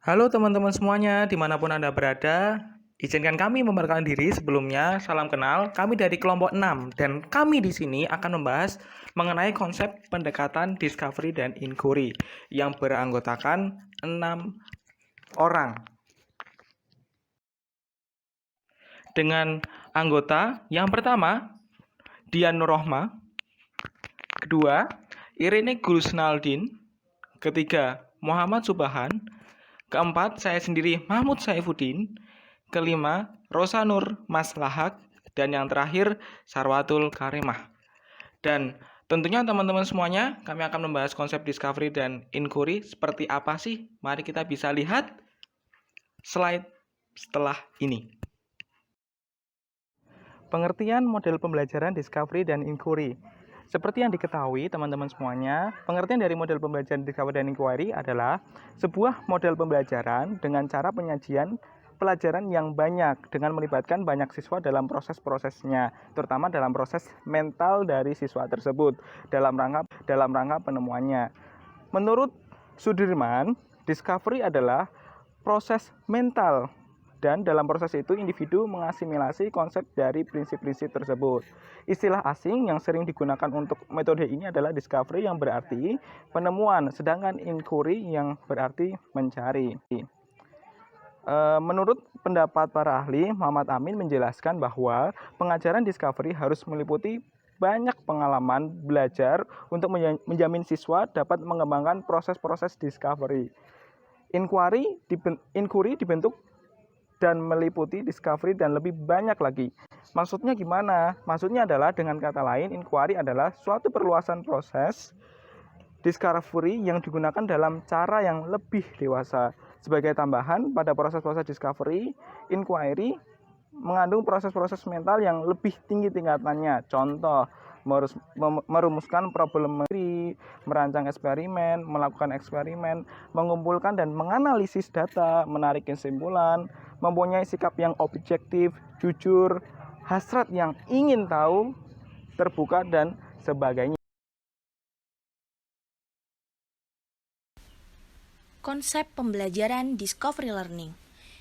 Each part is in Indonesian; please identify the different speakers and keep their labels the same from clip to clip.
Speaker 1: Halo teman-teman semuanya, dimanapun Anda berada, izinkan kami memperkenalkan diri sebelumnya. Salam kenal, kami dari kelompok 6 dan kami di sini akan membahas mengenai konsep pendekatan discovery dan inquiry yang beranggotakan 6 orang. Dengan anggota yang pertama, Dian Nurrohma, kedua, Irene Gulsnaldin, ketiga, Muhammad Subahan, keempat, saya sendiri Mahmud Saifuddin. Kelima, Rosa Nur Maslahak. Dan yang terakhir, Sarwatul Karimah. Dan tentunya teman-teman semuanya, kami akan membahas konsep discovery dan inquiry seperti apa sih? Mari kita bisa lihat slide setelah ini. Pengertian model pembelajaran discovery dan inquiry. Seperti yang diketahui teman-teman semuanya, pengertian dari model pembelajaran discovery dan inquiry adalah sebuah model pembelajaran dengan cara penyajian pelajaran yang banyak dengan melibatkan banyak siswa dalam proses-prosesnya, terutama dalam proses mental dari siswa tersebut dalam rangka penemuannya. Menurut Sudirman, discovery adalah proses mental dan dalam proses itu individu mengasimilasi konsep dari prinsip-prinsip tersebut. Istilah asing yang sering digunakan untuk metode ini adalah discovery yang berarti penemuan, sedangkan inquiry yang berarti mencari. Menurut pendapat para ahli, Muhammad Amin menjelaskan bahwa pengajaran discovery harus meliputi banyak pengalaman belajar untuk menjamin siswa dapat mengembangkan proses-proses discovery. Inquiry dibentuk dan meliputi discovery dan lebih banyak lagi. Maksudnya gimana? Maksudnya adalah dengan kata lain, inquiry adalah suatu perluasan proses discovery yang digunakan dalam cara yang lebih dewasa. Sebagai tambahan, pada proses-proses discovery, inquiry mengandung proses-proses mental yang lebih tinggi tingkatannya. Contoh, merumuskan problem, merancang eksperimen, melakukan eksperimen, mengumpulkan dan menganalisis data, menarik kesimpulan, mempunyai sikap yang objektif, jujur, hasrat yang ingin tahu, terbuka, dan sebagainya.
Speaker 2: Konsep pembelajaran discovery learning.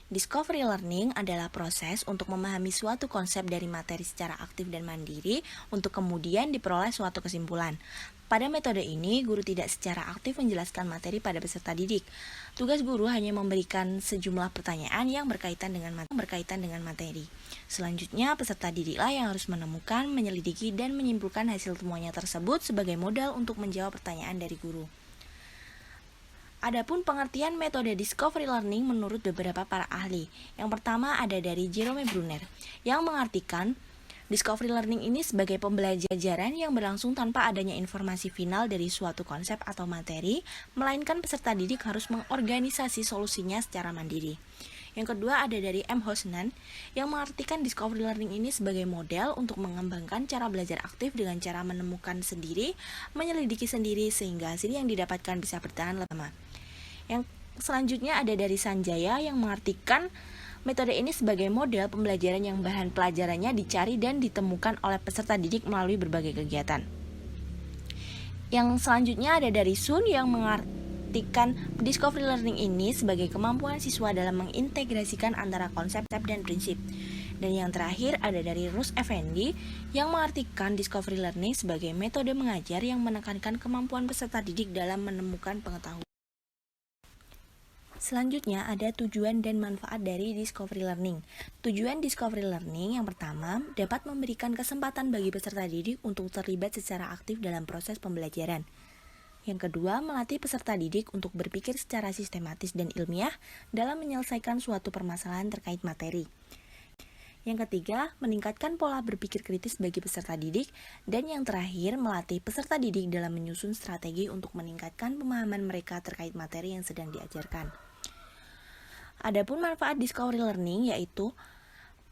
Speaker 2: Discovery learning adalah proses untuk memahami suatu konsep dari materi secara aktif dan mandiri untuk kemudian diperoleh suatu kesimpulan. Pada metode ini, guru tidak secara aktif menjelaskan materi pada peserta didik. Tugas guru hanya memberikan sejumlah pertanyaan yang berkaitan dengan materi. Selanjutnya, peserta didiklah yang harus menemukan, menyelidiki, dan menyimpulkan hasil temuannya tersebut sebagai modal untuk menjawab pertanyaan dari guru. Adapun pengertian metode discovery learning menurut beberapa para ahli. Yang pertama ada dari Jerome Bruner, yang mengartikan discovery learning ini sebagai pembelajaran yang berlangsung tanpa adanya informasi final dari suatu konsep atau materi, melainkan peserta didik harus mengorganisasi solusinya secara mandiri. Yang kedua ada dari M. Hosnan, yang mengartikan discovery learning ini sebagai model untuk mengembangkan cara belajar aktif dengan cara menemukan sendiri, menyelidiki sendiri, sehingga hasil yang didapatkan bisa bertahan lama. Yang selanjutnya ada dari Sanjaya, yang mengartikan metode ini sebagai model pembelajaran yang bahan pelajarannya dicari dan ditemukan oleh peserta didik melalui berbagai kegiatan. Yang selanjutnya ada dari Sun, yang mengartikan discovery learning ini sebagai kemampuan siswa dalam mengintegrasikan antara konsep dan prinsip. Dan yang terakhir ada dari Rus Effendi, yang mengartikan discovery learning sebagai metode mengajar yang menekankan kemampuan peserta didik dalam menemukan pengetahuan. Selanjutnya ada tujuan dan manfaat dari discovery learning. Tujuan discovery learning yang pertama dapat memberikan kesempatan bagi peserta didik untuk terlibat secara aktif dalam proses pembelajaran. Yang kedua, melatih peserta didik untuk berpikir secara sistematis dan ilmiah dalam menyelesaikan suatu permasalahan terkait materi. Yang ketiga, meningkatkan pola berpikir kritis bagi peserta didik. Dan yang terakhir, melatih peserta didik dalam menyusun strategi untuk meningkatkan pemahaman mereka terkait materi yang sedang diajarkan. Adapun manfaat discovery learning yaitu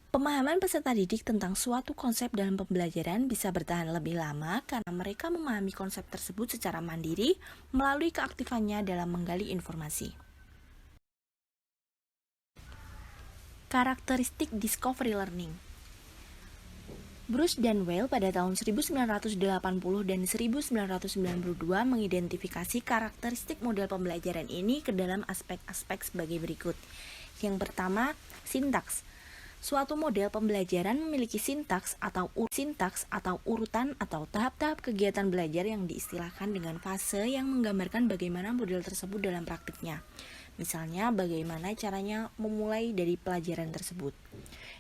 Speaker 2: pemahaman peserta didik tentang suatu konsep dalam pembelajaran bisa bertahan lebih lama karena mereka memahami konsep tersebut secara mandiri melalui keaktifannya dalam menggali informasi. Karakteristik discovery learning. Bruce dan Weil pada tahun 1980 dan 1992 mengidentifikasi karakteristik model pembelajaran ini ke dalam aspek-aspek sebagai berikut. Yang pertama, sintaks. Suatu model pembelajaran memiliki sintaks atau urutan atau tahap-tahap kegiatan belajar yang diistilahkan dengan fase yang menggambarkan bagaimana model tersebut dalam praktiknya. Misalnya, bagaimana caranya memulai dari pelajaran tersebut.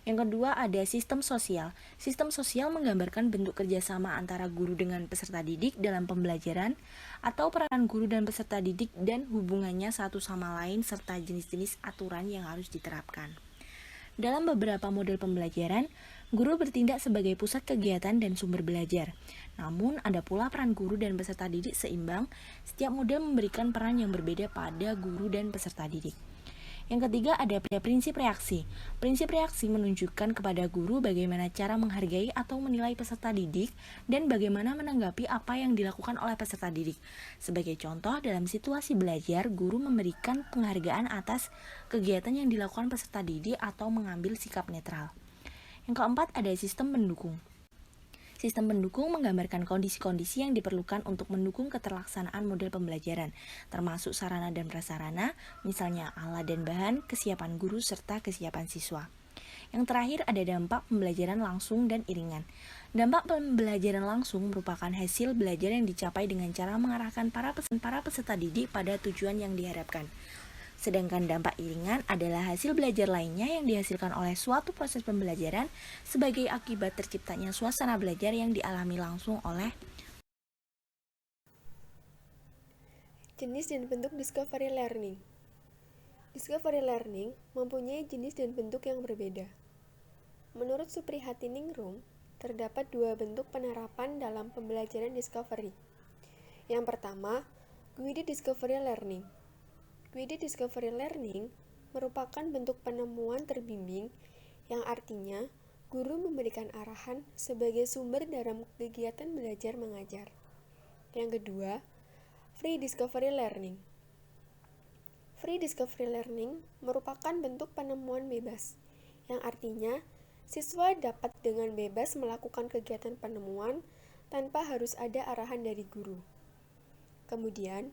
Speaker 2: Yang kedua, ada sistem sosial. Sistem sosial menggambarkan bentuk kerjasama antara guru dengan peserta didik dalam pembelajaran atau peranan guru dan peserta didik dan hubungannya satu sama lain serta jenis-jenis aturan yang harus diterapkan. Dalam beberapa model pembelajaran, guru bertindak sebagai pusat kegiatan dan sumber belajar. Namun, ada pula peran guru dan peserta didik seimbang. Setiap model memberikan peran yang berbeda pada guru dan peserta didik. Yang ketiga, ada prinsip reaksi. Prinsip reaksi menunjukkan kepada guru bagaimana cara menghargai atau menilai peserta didik dan bagaimana menanggapi apa yang dilakukan oleh peserta didik. Sebagai contoh, dalam situasi belajar, guru memberikan penghargaan atas kegiatan yang dilakukan peserta didik atau mengambil sikap netral. Yang keempat, ada sistem pendukung. Sistem pendukung menggambarkan kondisi-kondisi yang diperlukan untuk mendukung keterlaksanaan model pembelajaran, termasuk sarana dan prasarana, misalnya alat dan bahan, kesiapan guru, serta kesiapan siswa. Yang terakhir ada dampak pembelajaran langsung dan iringan. Dampak pembelajaran langsung merupakan hasil belajar yang dicapai dengan cara mengarahkan para peserta didik pada tujuan yang diharapkan. Sedangkan dampak iringan adalah hasil belajar lainnya yang dihasilkan oleh suatu proses pembelajaran sebagai akibat terciptanya suasana belajar yang dialami langsung oleh.
Speaker 3: Jenis dan bentuk discovery learning. Discovery learning mempunyai jenis dan bentuk yang berbeda. Menurut Suprihatiningrum, terdapat dua bentuk penerapan dalam pembelajaran discovery. Yang pertama, guided discovery learning. Guided discovery learning merupakan bentuk penemuan terbimbing yang artinya guru memberikan arahan sebagai sumber dalam kegiatan belajar mengajar. Yang kedua, free discovery learning. Free discovery learning merupakan bentuk penemuan bebas yang artinya siswa dapat dengan bebas melakukan kegiatan penemuan tanpa harus ada arahan dari guru. Kemudian,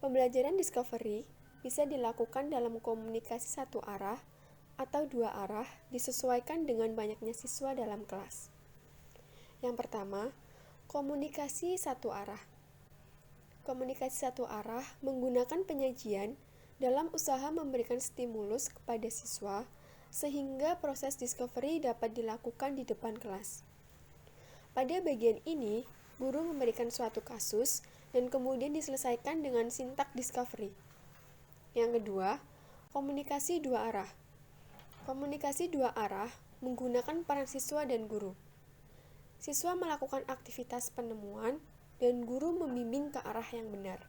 Speaker 3: pembelajaran discovery bisa dilakukan dalam komunikasi satu arah atau dua arah disesuaikan dengan banyaknya siswa dalam kelas. Yang pertama, komunikasi satu arah. Komunikasi satu arah menggunakan penyajian dalam usaha memberikan stimulus kepada siswa sehingga proses discovery dapat dilakukan di depan kelas. Pada bagian ini, guru memberikan suatu kasus dan kemudian diselesaikan dengan sintak discovery. Yang kedua, komunikasi dua arah. Komunikasi dua arah menggunakan peran siswa dan guru. Siswa melakukan aktivitas penemuan dan guru membimbing ke arah yang benar.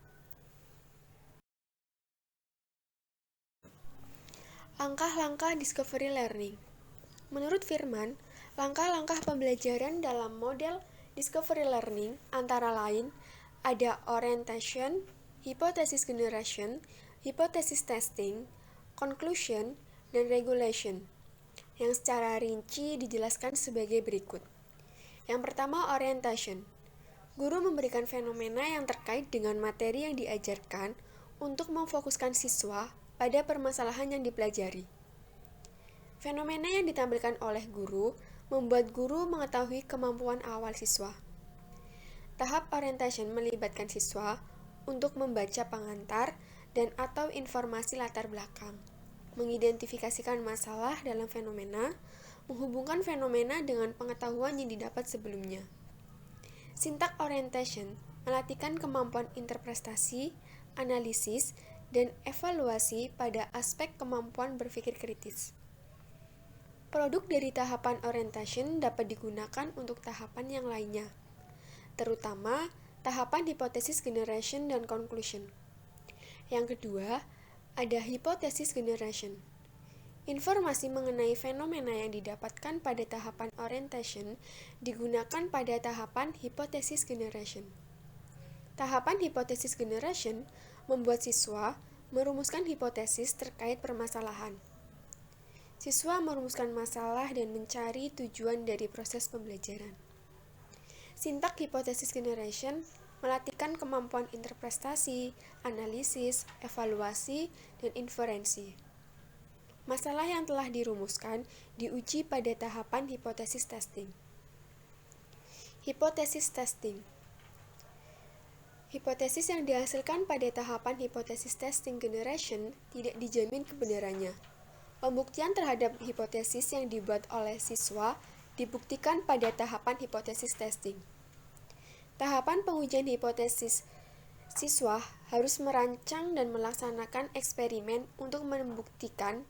Speaker 3: Langkah-langkah discovery learning. Menurut Firman, langkah-langkah pembelajaran dalam model discovery learning antara lain ada orientation, hypothesis generation, hypothesis testing, conclusion, dan regulation, yang secara rinci dijelaskan sebagai berikut. Yang pertama, orientation. Guru memberikan fenomena yang terkait dengan materi yang diajarkan untuk memfokuskan siswa pada permasalahan yang dipelajari. Fenomena yang ditampilkan oleh guru membuat guru mengetahui kemampuan awal siswa. Tahap orientation melibatkan siswa untuk membaca pengantar dan atau informasi latar belakang, mengidentifikasikan masalah dalam fenomena, menghubungkan fenomena dengan pengetahuan yang didapat sebelumnya. Sintak orientation melatihkan kemampuan interpretasi, analisis, dan evaluasi pada aspek kemampuan berpikir kritis. Produk dari tahapan orientation dapat digunakan untuk tahapan yang lainnya, terutama tahapan hypothesis generation dan conclusion. Yang kedua, ada hypothesis generation. Informasi mengenai fenomena yang didapatkan pada tahapan orientation digunakan pada tahapan hypothesis generation. Tahapan hypothesis generation membuat siswa merumuskan hipotesis terkait permasalahan. Siswa merumuskan masalah dan mencari tujuan dari proses pembelajaran. Sintak hipotesis generation melatihkan kemampuan interpretasi, analisis, evaluasi, dan inferensi. Masalah yang telah dirumuskan diuji pada tahapan hipotesis testing. Hipotesis testing. Hipotesis yang dihasilkan pada tahapan hipotesis testing generation tidak dijamin kebenarannya. Pembuktian terhadap hipotesis yang dibuat oleh siswa dibuktikan pada tahapan hipotesis testing. Tahapan pengujian hipotesis siswa harus merancang dan melaksanakan eksperimen untuk membuktikan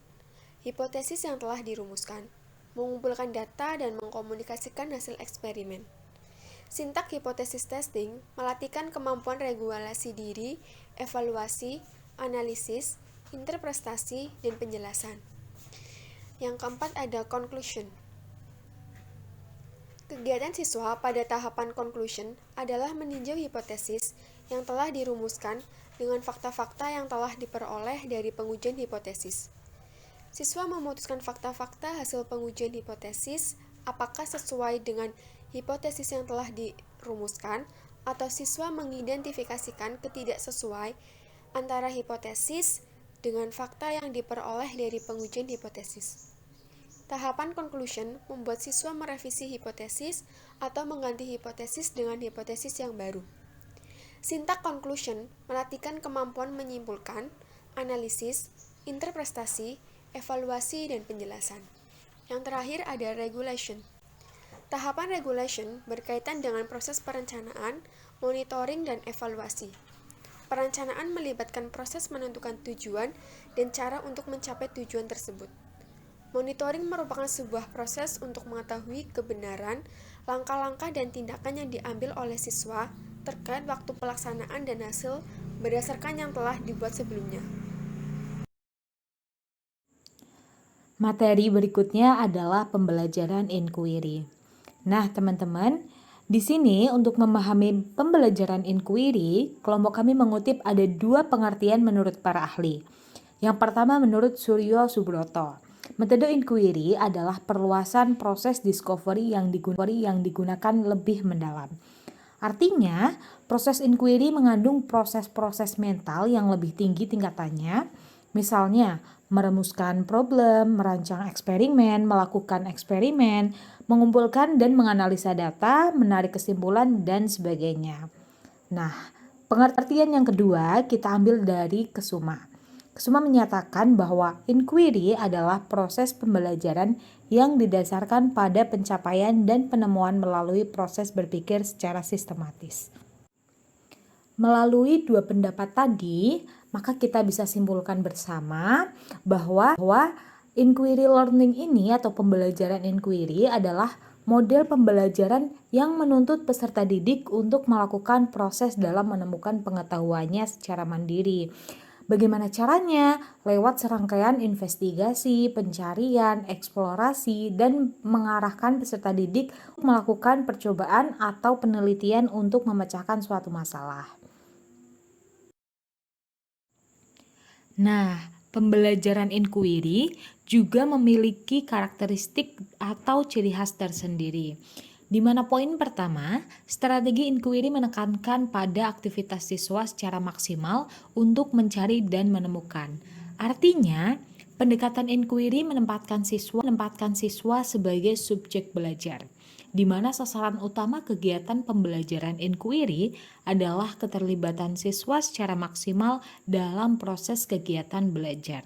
Speaker 3: hipotesis yang telah dirumuskan, mengumpulkan data, dan mengkomunikasikan hasil eksperimen. Sintak hipotesis testing melatihkan kemampuan regulasi diri, evaluasi, analisis, interpretasi, dan penjelasan. Yang keempat ada conclusion. Kegiatan siswa pada tahapan conclusion adalah meninjau hipotesis yang telah dirumuskan dengan fakta-fakta yang telah diperoleh dari pengujian hipotesis. Siswa memutuskan fakta-fakta hasil pengujian hipotesis apakah sesuai dengan hipotesis yang telah dirumuskan, atau siswa mengidentifikasikan ketidaksesuaian antara hipotesis dengan fakta yang diperoleh dari pengujian hipotesis. Tahapan conclusion membuat siswa merevisi hipotesis atau mengganti hipotesis dengan hipotesis yang baru. Sintak conclusion melatihkan kemampuan menyimpulkan, analisis, interpretasi, evaluasi, dan penjelasan. Yang terakhir ada regulation. Tahapan regulation berkaitan dengan proses perencanaan, monitoring, dan evaluasi. Perencanaan melibatkan proses menentukan tujuan dan cara untuk mencapai tujuan tersebut. Monitoring merupakan sebuah proses untuk mengetahui kebenaran, langkah-langkah, dan tindakan yang diambil oleh siswa terkait waktu pelaksanaan dan hasil berdasarkan yang telah dibuat sebelumnya.
Speaker 4: Materi berikutnya adalah pembelajaran inquiry. Nah, teman-teman, di sini untuk memahami pembelajaran inquiry, kelompok kami mengutip ada 2 pengertian menurut para ahli. Yang pertama menurut Suryo Subroto. Metode inquiry adalah perluasan proses discovery yang digunakan lebih mendalam. Artinya, proses inquiry mengandung proses-proses mental yang lebih tinggi tingkatannya, misalnya merumuskan problem, merancang eksperimen, melakukan eksperimen, mengumpulkan dan menganalisa data, menarik kesimpulan, dan sebagainya. Nah, pengertian yang kedua kita ambil dari Kesuma. Kesuma menyatakan bahwa inquiry adalah proses pembelajaran yang didasarkan pada pencapaian dan penemuan melalui proses berpikir secara sistematis. Melalui 2 pendapat tadi, maka kita bisa simpulkan bersama bahwa inquiry learning ini atau pembelajaran inquiry adalah model pembelajaran yang menuntut peserta didik untuk melakukan proses dalam menemukan pengetahuannya secara mandiri. Bagaimana caranya? Lewat serangkaian investigasi, pencarian, eksplorasi, dan mengarahkan peserta didik melakukan percobaan atau penelitian untuk memecahkan suatu masalah. Nah, pembelajaran inquiry juga memiliki karakteristik atau ciri khas tersendiri. Di mana poin pertama, strategi inquiry menekankan pada aktivitas siswa secara maksimal untuk mencari dan menemukan. Artinya, pendekatan inquiry menempatkan siswa sebagai subjek belajar, di mana sasaran utama kegiatan pembelajaran inquiry adalah keterlibatan siswa secara maksimal dalam proses kegiatan belajar.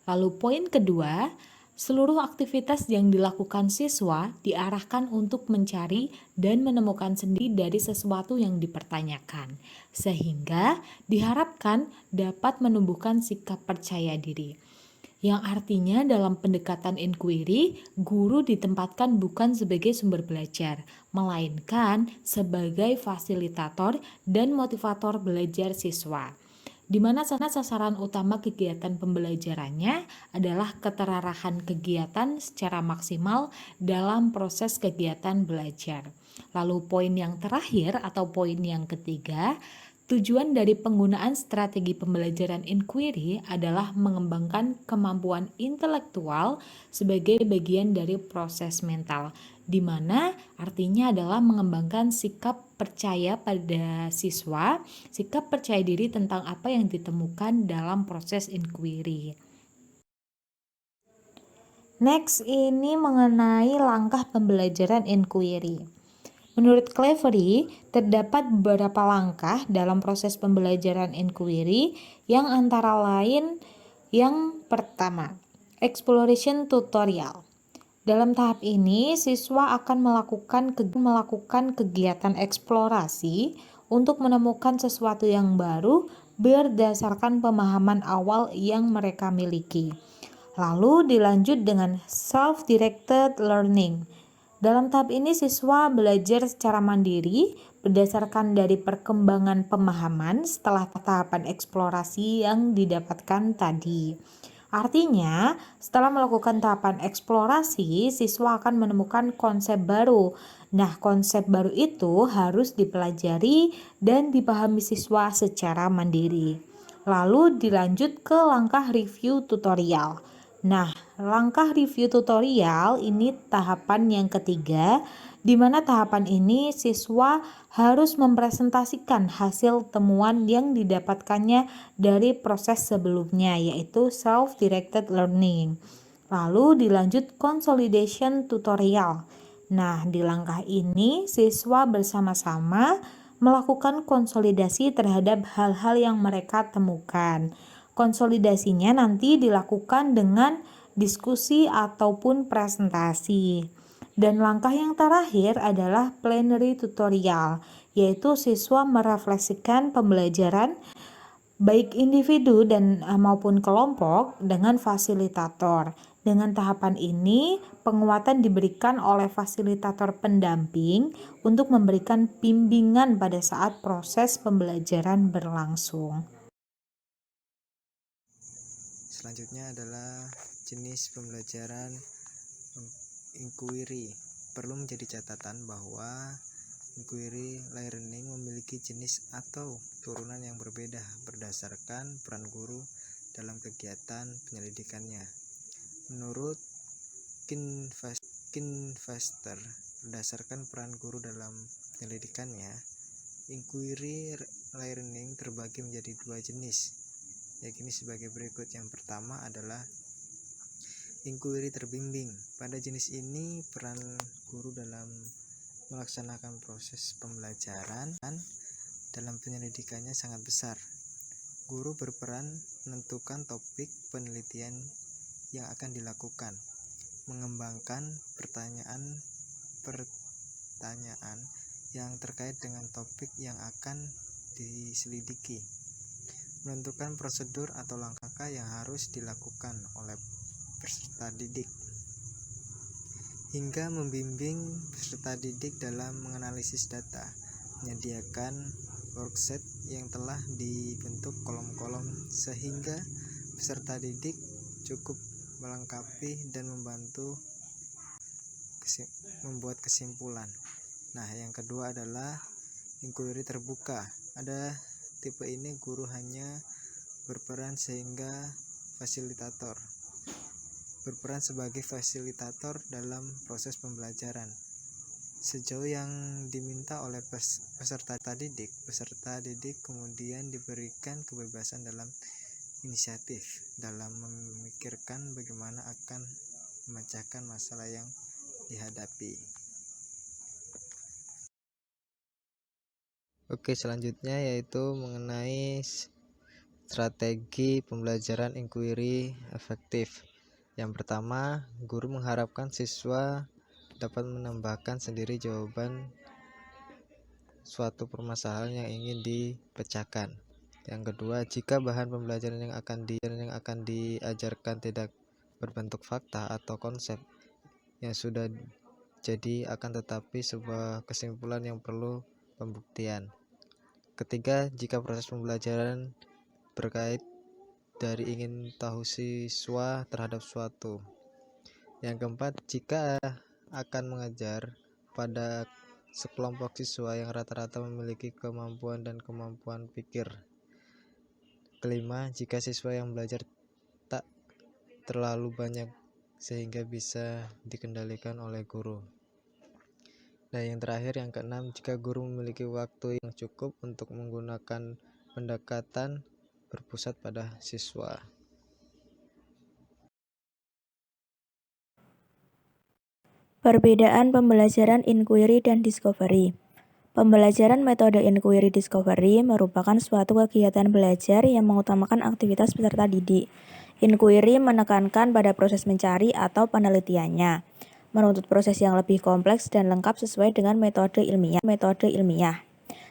Speaker 4: Lalu poin kedua, seluruh aktivitas yang dilakukan siswa diarahkan untuk mencari dan menemukan sendiri dari sesuatu yang dipertanyakan, sehingga diharapkan dapat menumbuhkan sikap percaya diri. Yang artinya dalam pendekatan inquiry, guru ditempatkan bukan sebagai sumber belajar, melainkan sebagai fasilitator dan motivator belajar siswa. Di mana sasaran utama kegiatan pembelajarannya adalah keterarahan kegiatan secara maksimal dalam proses kegiatan belajar. Lalu poin yang terakhir atau poin yang ketiga, Tujuan dari penggunaan strategi pembelajaran inquiry adalah mengembangkan kemampuan intelektual sebagai bagian dari proses mental, di mana artinya adalah mengembangkan sikap percaya pada siswa, sikap percaya diri tentang apa yang ditemukan dalam proses inquiry. Next, ini mengenai langkah pembelajaran inquiry. Menurut Clevery, terdapat beberapa langkah dalam proses pembelajaran inquiry yang antara lain yang pertama, exploration tutorial. Dalam tahap ini, siswa akan melakukan kegiatan eksplorasi untuk menemukan sesuatu yang baru berdasarkan pemahaman awal yang mereka miliki. Lalu dilanjut dengan self-directed learning. Dalam tahap ini siswa belajar secara mandiri berdasarkan dari perkembangan pemahaman setelah tahapan eksplorasi yang didapatkan tadi. Artinya, setelah melakukan tahapan eksplorasi, siswa akan menemukan konsep baru. Nah, konsep baru itu harus dipelajari dan dipahami siswa secara mandiri. Lalu dilanjut ke langkah review tutorial. Nah, langkah review tutorial ini tahapan yang ketiga, di mana tahapan ini siswa harus mempresentasikan hasil temuan yang didapatkannya dari proses sebelumnya, yaitu self-directed learning. Lalu dilanjut consolidation tutorial. Nah, di langkah ini siswa bersama-sama melakukan konsolidasi terhadap hal-hal yang mereka temukan. Konsolidasinya nanti dilakukan dengan diskusi ataupun presentasi. Dan langkah yang terakhir adalah plenary tutorial, yaitu siswa merefleksikan pembelajaran baik individu dan maupun kelompok dengan fasilitator. Dengan tahapan ini, penguatan diberikan oleh fasilitator pendamping untuk memberikan bimbingan pada saat proses pembelajaran berlangsung.
Speaker 5: Selanjutnya adalah jenis pembelajaran inquiry. Perlu menjadi catatan bahwa inquiry learning memiliki jenis atau turunan yang berbeda berdasarkan peran guru dalam kegiatan penyelidikannya. Menurut Kinvester, berdasarkan peran guru dalam penyelidikannya, inquiry learning terbagi menjadi dua jenis, yakni sebagai berikut. Yang pertama adalah inquiry terbimbing. Pada jenis ini, peran guru dalam melaksanakan proses pembelajaran dalam penyelidikannya sangat besar. Guru berperan menentukan topik penelitian yang akan dilakukan, mengembangkan pertanyaan yang terkait dengan topik yang akan diselidiki, menentukan prosedur atau langkah yang harus dilakukan oleh peserta didik, hingga membimbing peserta didik dalam menganalisis data, menyediakan worksheet yang telah dibentuk kolom-kolom sehingga peserta didik cukup melengkapi dan membantu membuat kesimpulan. Nah, yang kedua adalah inquiry terbuka. Ada tipe ini guru hanya berperan sebagai fasilitator dalam proses pembelajaran. Sejauh yang diminta oleh peserta didik kemudian diberikan kebebasan dalam inisiatif dalam memikirkan bagaimana akan memecahkan masalah yang dihadapi. Oke, selanjutnya yaitu mengenai strategi pembelajaran inquiry efektif. Yang pertama, guru mengharapkan siswa dapat menambahkan sendiri jawaban suatu permasalahan yang ingin dipecahkan. Yang kedua, jika bahan pembelajaran yang akan diajarkan tidak berbentuk fakta atau konsep yang sudah jadi, akan tetapi sebuah kesimpulan yang perlu pembuktian. Ketiga, jika proses pembelajaran berkait dari ingin tahu siswa terhadap suatu. Yang keempat, jika akan mengajar pada sekelompok siswa yang rata-rata memiliki kemampuan dan kemampuan pikir. Kelima, jika siswa yang belajar tak terlalu banyak sehingga bisa dikendalikan oleh guru. Dan yang terakhir, yang keenam, jika guru memiliki waktu yang cukup untuk menggunakan pendekatan berpusat pada siswa.
Speaker 2: Perbedaan pembelajaran inquiry dan discovery. Pembelajaran metode inquiry discovery merupakan suatu kegiatan belajar yang mengutamakan aktivitas peserta didik. Inquiry menekankan pada proses mencari atau penelitiannya, menuntut proses yang lebih kompleks dan lengkap sesuai dengan metode ilmiah.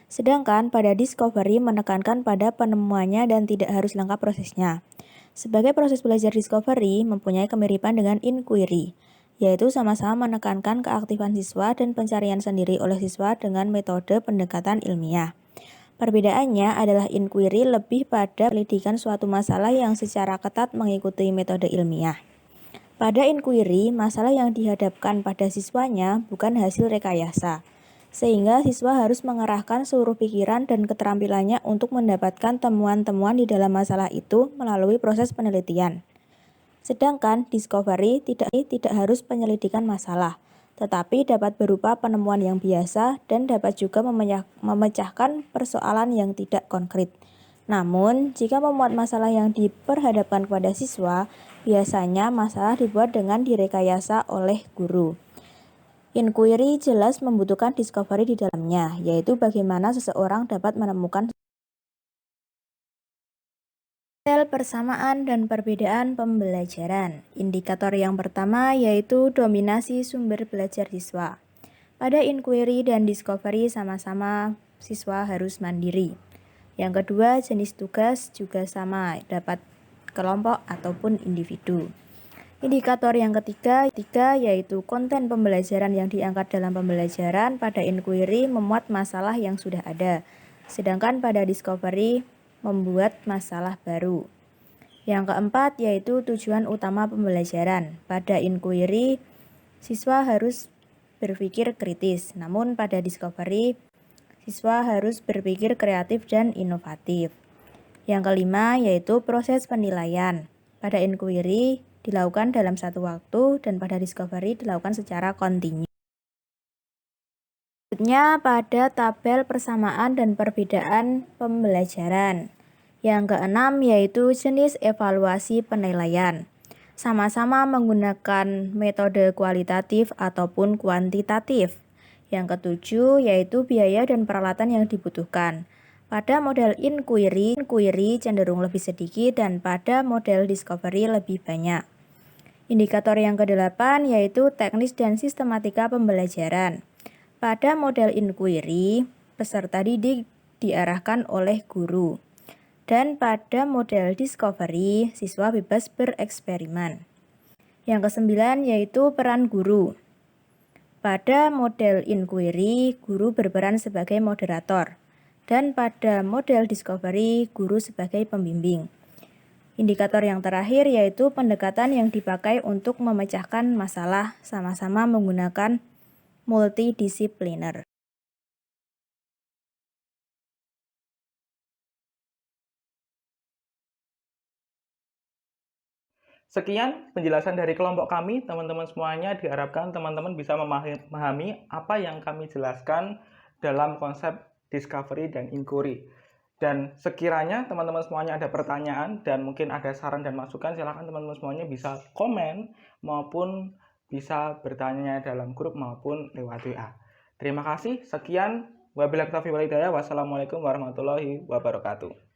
Speaker 2: Sedangkan pada discovery menekankan pada penemuannya dan tidak harus lengkap prosesnya. Sebagai proses belajar discovery mempunyai kemiripan dengan inquiry, yaitu sama-sama menekankan keaktifan siswa dan pencarian sendiri oleh siswa dengan metode pendekatan ilmiah. Perbedaannya adalah inquiry lebih pada penyelidikan suatu masalah yang secara ketat mengikuti metode ilmiah. Pada inquiry, masalah yang dihadapkan pada siswanya bukan hasil rekayasa, sehingga siswa harus mengerahkan seluruh pikiran dan keterampilannya untuk mendapatkan temuan-temuan di dalam masalah itu melalui proses penelitian. Sedangkan discovery tidak harus penyelidikan masalah, tetapi dapat berupa penemuan yang biasa dan dapat juga memecahkan persoalan yang tidak konkret. Namun, jika memuat masalah yang diperhadapkan kepada siswa, biasanya masalah dibuat dengan direkayasa oleh guru. Inquiry jelas membutuhkan discovery di dalamnya, yaitu bagaimana seseorang dapat menemukan persamaan dan perbedaan pembelajaran. Indikator yang pertama yaitu dominasi sumber belajar siswa. Pada inquiry dan discovery sama-sama siswa harus mandiri. Yang kedua, jenis tugas juga sama, dapat kelompok ataupun individu. Indikator yang ketiga yaitu konten pembelajaran yang diangkat dalam pembelajaran. Pada inquiry memuat masalah yang sudah ada, sedangkan pada discovery membuat masalah baru. Yang keempat yaitu tujuan utama pembelajaran. Pada inquiry, siswa harus berpikir kritis, namun pada discovery, siswa harus berpikir kreatif dan inovatif. Yang kelima yaitu proses penilaian. Pada inquiry dilakukan dalam satu waktu dan pada discovery dilakukan secara kontinu. Selanjutnya pada tabel persamaan dan perbedaan pembelajaran. Yang keenam yaitu jenis evaluasi penilaian. Sama-sama menggunakan metode kualitatif ataupun kuantitatif. Yang ketujuh yaitu biaya dan peralatan yang dibutuhkan. Pada model inquiry cenderung lebih sedikit dan pada model discovery lebih banyak. Indikator yang kedelapan yaitu teknis dan sistematika pembelajaran. Pada model inquiry, peserta didik diarahkan oleh guru. Dan pada model discovery, siswa bebas bereksperimen. Yang kesembilan yaitu peran guru. Pada model inquiry, guru berperan sebagai moderator. Dan pada model discovery, guru sebagai pembimbing. Indikator yang terakhir yaitu pendekatan yang dipakai untuk memecahkan masalah sama-sama menggunakan multidisipliner.
Speaker 1: Sekian penjelasan dari kelompok kami, teman-teman semuanya. Diharapkan teman-teman bisa memahami apa yang kami jelaskan dalam konsep discovery dan inquiry. Dan sekiranya teman-teman semuanya ada pertanyaan dan mungkin ada saran dan masukan, silakan teman-teman semuanya bisa komen maupun bisa bertanya dalam grup maupun lewat WA. Terima kasih. Sekian. Wabillahi taufiq wal hidayah. Wassalamualaikum warahmatullahi wabarakatuh.